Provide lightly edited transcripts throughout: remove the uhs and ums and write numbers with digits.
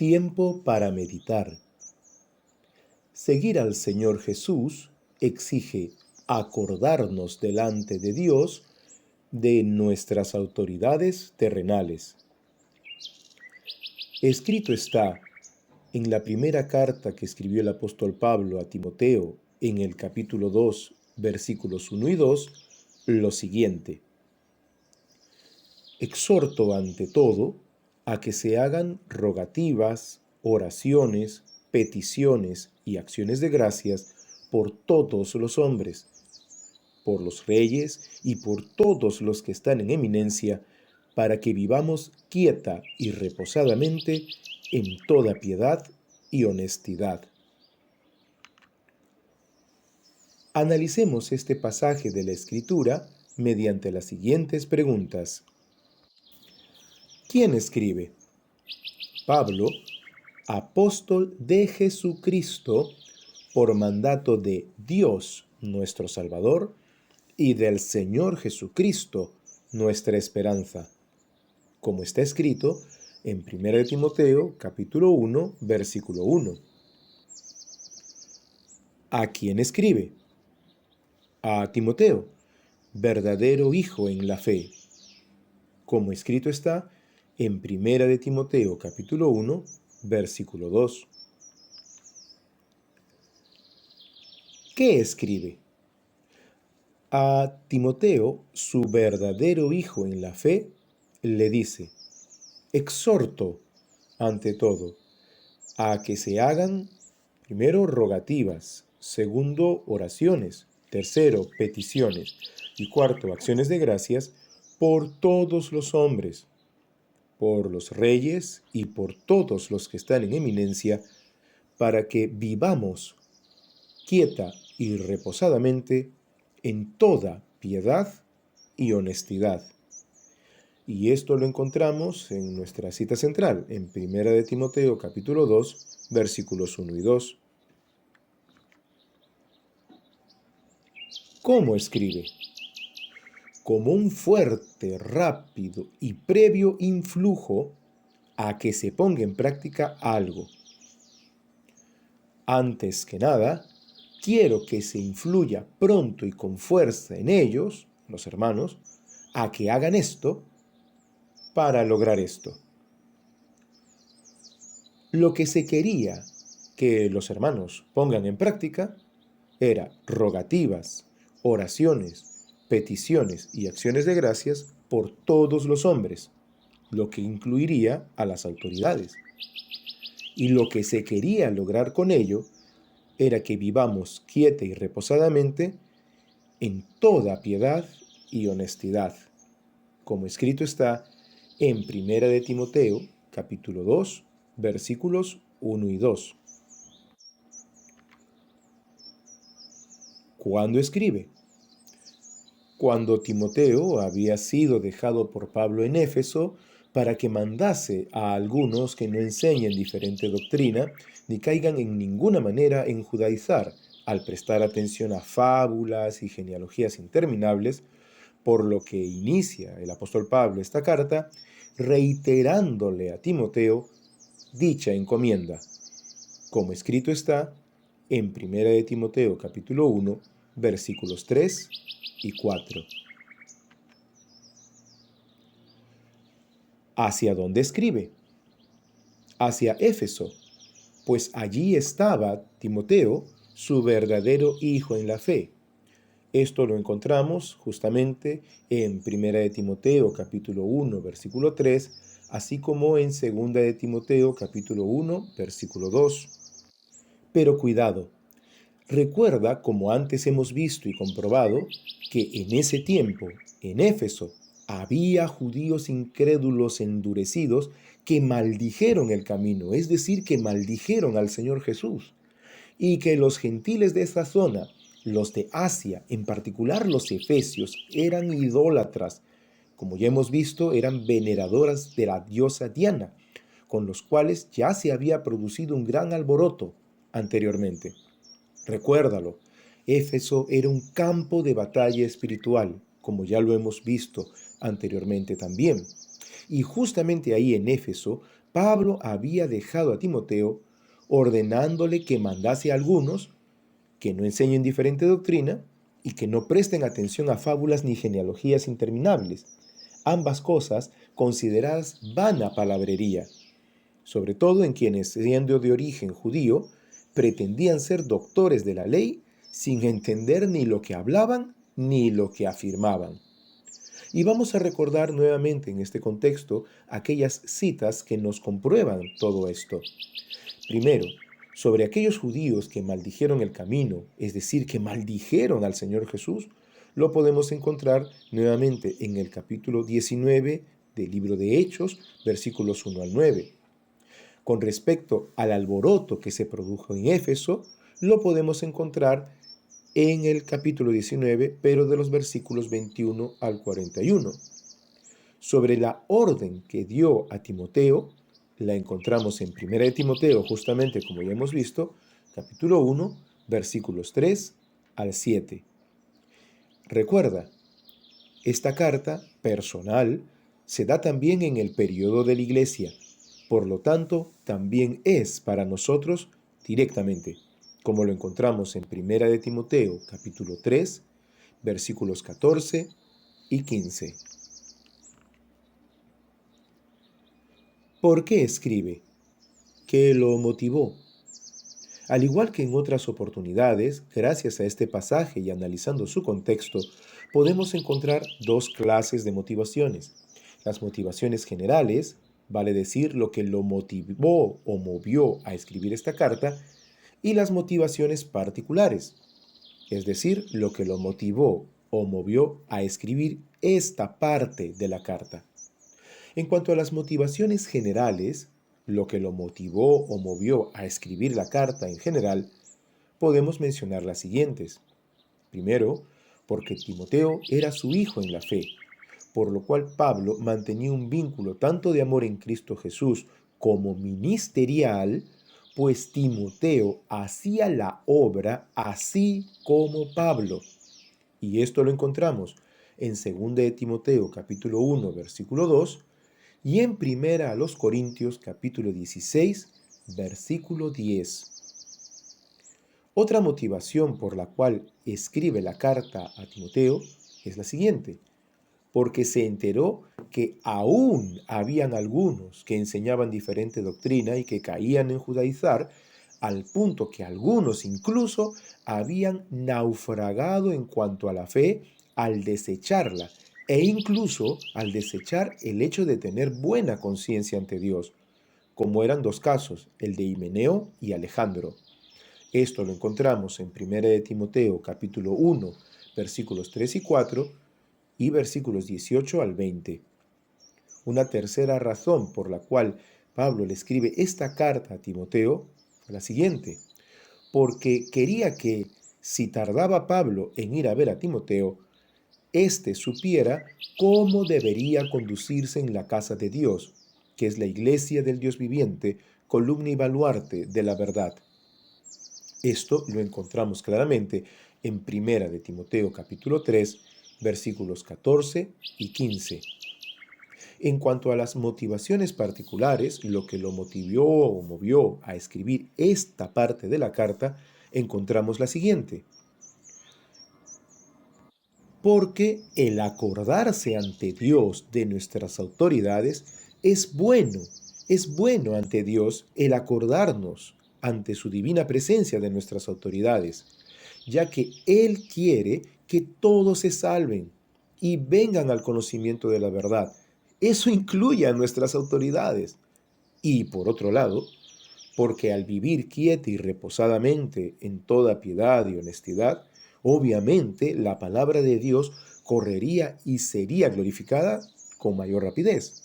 Tiempo para meditar. Seguir al Señor Jesús exige acordarnos delante de Dios de nuestras autoridades terrenales. Escrito está en la primera carta que escribió el apóstol Pablo a Timoteo, en el capítulo 2, versículos 1 y 2, lo siguiente: exhorto ante todo a que se hagan rogativas, oraciones, peticiones y acciones de gracias por todos los hombres, por los reyes y por todos los que están en eminencia, para que vivamos quieta y reposadamente en toda piedad y honestidad. Analicemos este pasaje de la Escritura mediante las siguientes preguntas. ¿Quién escribe? Pablo, apóstol de Jesucristo, por mandato de Dios nuestro Salvador y del Señor Jesucristo, nuestra esperanza, como está escrito en 1 Timoteo capítulo 1, versículo 1. ¿A quién escribe? A Timoteo, verdadero hijo en la fe, como escrito está en 1 Timoteo capítulo 1, versículo 2. ¿Qué escribe? A Timoteo, su verdadero hijo en la fe, le dice: exhorto, ante todo, a que se hagan, primero, rogativas, segundo, oraciones, tercero, peticiones y cuarto, acciones de gracias por todos los hombres, por los reyes y por todos los que están en eminencia, para que vivamos quieta y reposadamente en toda piedad y honestidad. Y esto lo encontramos en nuestra cita central, en 1 Timoteo capítulo 2, versículos 1 y 2. ¿Cómo escribe? Como un fuerte, rápido y previo influjo a que se ponga en práctica algo. Antes que nada, quiero que se influya pronto y con fuerza en ellos, los hermanos, a que hagan esto para lograr esto. Lo que se quería que los hermanos pongan en práctica era rogativas, oraciones, peticiones y acciones de gracias por todos los hombres, lo que incluiría a las autoridades. Y lo que se quería lograr con ello era que vivamos quieta y reposadamente en toda piedad y honestidad, como escrito está en 1 Timoteo, capítulo 2, versículos 1 y 2. ¿Cuándo escribe? Cuando Timoteo había sido dejado por Pablo en Éfeso para que mandase a algunos que no enseñen diferente doctrina ni caigan en ninguna manera en judaizar al prestar atención a fábulas y genealogías interminables, por lo que inicia el apóstol Pablo esta carta reiterándole a Timoteo dicha encomienda, como escrito está en 1 Timoteo capítulo 1, versículos 3 y 4. ¿Hacia dónde escribe? Hacia Éfeso, pues allí estaba Timoteo, su verdadero hijo en la fe. Esto lo encontramos justamente en 1 Timoteo capítulo 1, versículo 3, así como en 2 Timoteo capítulo 1, versículo 2. Pero cuidado, recuerda, como antes hemos visto y comprobado, que en ese tiempo, en Éfeso, había judíos incrédulos endurecidos que maldijeron el camino, es decir, que maldijeron al Señor Jesús, y que los gentiles de esa zona, los de Asia, en particular los efesios, eran idólatras. Como ya hemos visto, eran veneradoras de la diosa Diana, con los cuales ya se había producido un gran alboroto anteriormente. Recuérdalo, Éfeso era un campo de batalla espiritual, como ya lo hemos visto anteriormente también. Y justamente ahí en Éfeso, Pablo había dejado a Timoteo ordenándole que mandase a algunos que no enseñen diferente doctrina y que no presten atención a fábulas ni genealogías interminables, ambas cosas consideradas vana palabrería, sobre todo en quienes, siendo de origen judío, pretendían ser doctores de la ley sin entender ni lo que hablaban ni lo que afirmaban. Y vamos a recordar nuevamente en este contexto aquellas citas que nos comprueban todo esto. Primero, sobre aquellos judíos que maldijeron el camino, es decir, que maldijeron al Señor Jesús, lo podemos encontrar nuevamente en el capítulo 19 del libro de Hechos, versículos 1 al 9. Con respecto al alboroto que se produjo en Éfeso, lo podemos encontrar en el capítulo 19, pero de los versículos 21 al 41. Sobre la orden que dio a Timoteo, la encontramos en 1 de Timoteo, justamente como ya hemos visto, capítulo 1, versículos 3 al 7. Recuerda, esta carta personal se da también en el periodo de la iglesia, por lo tanto, también es para nosotros directamente, como lo encontramos en 1 de Timoteo, capítulo 3, versículos 14 y 15. ¿Por qué escribe? ¿Qué lo motivó? Al igual que en otras oportunidades, gracias a este pasaje y analizando su contexto, podemos encontrar dos clases de motivaciones. Las motivaciones generales, vale decir lo que lo motivó o movió a escribir esta carta, y las motivaciones particulares, es decir, lo que lo motivó o movió a escribir esta parte de la carta. En cuanto a las motivaciones generales, lo que lo motivó o movió a escribir la carta en general, podemos mencionar las siguientes. Primero, porque Timoteo era su hijo en la fe, por lo cual Pablo mantenía un vínculo tanto de amor en Cristo Jesús como ministerial, pues Timoteo hacía la obra así como Pablo. Y esto lo encontramos en 2 de Timoteo capítulo 1 versículo 2 y en 1 a los Corintios capítulo 16 versículo 10. Otra motivación por la cual escribe la carta a Timoteo es la siguiente: porque se enteró que aún habían algunos que enseñaban diferente doctrina y que caían en judaizar, al punto que algunos incluso habían naufragado en cuanto a la fe al desecharla, e incluso al desechar el hecho de tener buena conciencia ante Dios, como eran dos casos, el de Himeneo y Alejandro. Esto lo encontramos en 1 de Timoteo capítulo 1, versículos 3 y 4, y versículos 18 al 20. Una tercera razón por la cual Pablo le escribe esta carta a Timoteo fue la siguiente: porque quería que, si tardaba Pablo en ir a ver a Timoteo, éste supiera cómo debería conducirse en la casa de Dios, que es la iglesia del Dios viviente, columna y baluarte de la verdad. Esto lo encontramos claramente en 1 de Timoteo capítulo 3, versículos 14 y 15. En cuanto a las motivaciones particulares, lo que lo motivó o movió a escribir esta parte de la carta, encontramos la siguiente: porque el acordarse ante Dios de nuestras autoridades es bueno ante Dios el acordarnos ante su divina presencia de nuestras autoridades, ya que Él quiere que todos se salven y vengan al conocimiento de la verdad. Eso incluye a nuestras autoridades. Y por otro lado, porque al vivir quieta y reposadamente en toda piedad y honestidad, obviamente la palabra de Dios correría y sería glorificada con mayor rapidez.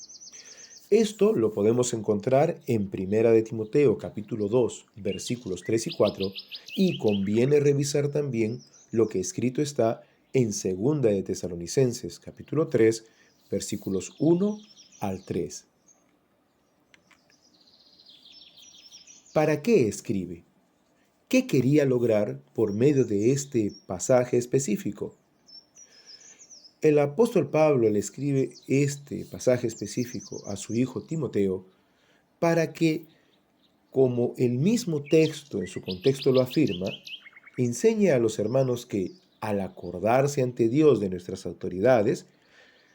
Esto lo podemos encontrar en 1 de Timoteo capítulo 2 versículos 3 y 4, y conviene revisar también lo que escrito está en 2 de Tesalonicenses capítulo 3 versículos 1 al 3. ¿Para qué escribe? ¿Qué quería lograr por medio de este pasaje específico? El apóstol Pablo le escribe este pasaje específico a su hijo Timoteo para que, como el mismo texto en su contexto lo afirma, enseñe a los hermanos que, al acordarse ante Dios de nuestras autoridades,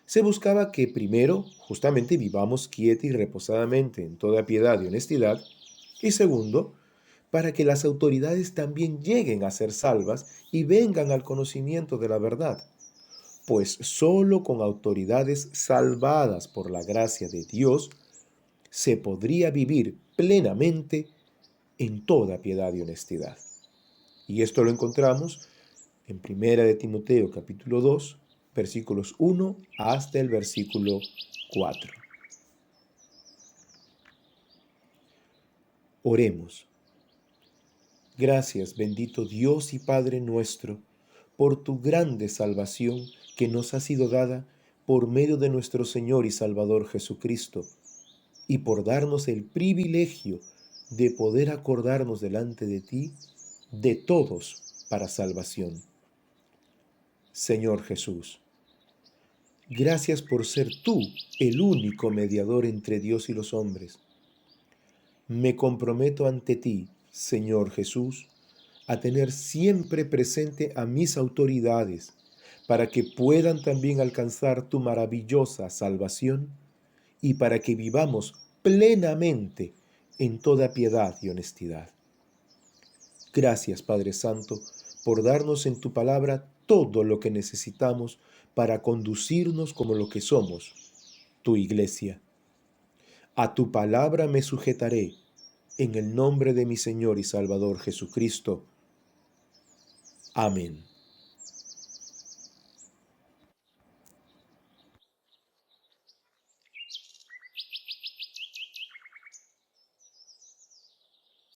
se buscaba que primero, justamente, vivamos quieta y reposadamente en toda piedad y honestidad, y segundo, para que las autoridades también lleguen a ser salvas y vengan al conocimiento de la verdad, pues sólo con autoridades salvadas por la gracia de Dios se podría vivir plenamente en toda piedad y honestidad. Y esto lo encontramos en Primera de Timoteo capítulo 2, versículos 1 hasta el versículo 4. Oremos. Gracias, bendito Dios y Padre nuestro, por tu grande salvación que nos ha sido dada por medio de nuestro Señor y Salvador Jesucristo, y por darnos el privilegio de poder acordarnos delante de ti de todos para salvación. Señor Jesús, gracias por ser tú el único mediador entre Dios y los hombres. Me comprometo ante ti, Señor Jesús, a tener siempre presente a mis autoridades, para que puedan también alcanzar tu maravillosa salvación y para que vivamos plenamente en toda piedad y honestidad. Gracias, Padre Santo, por darnos en tu palabra todo lo que necesitamos para conducirnos como lo que somos, tu iglesia. A tu palabra me sujetaré, en el nombre de mi Señor y Salvador Jesucristo. Amén.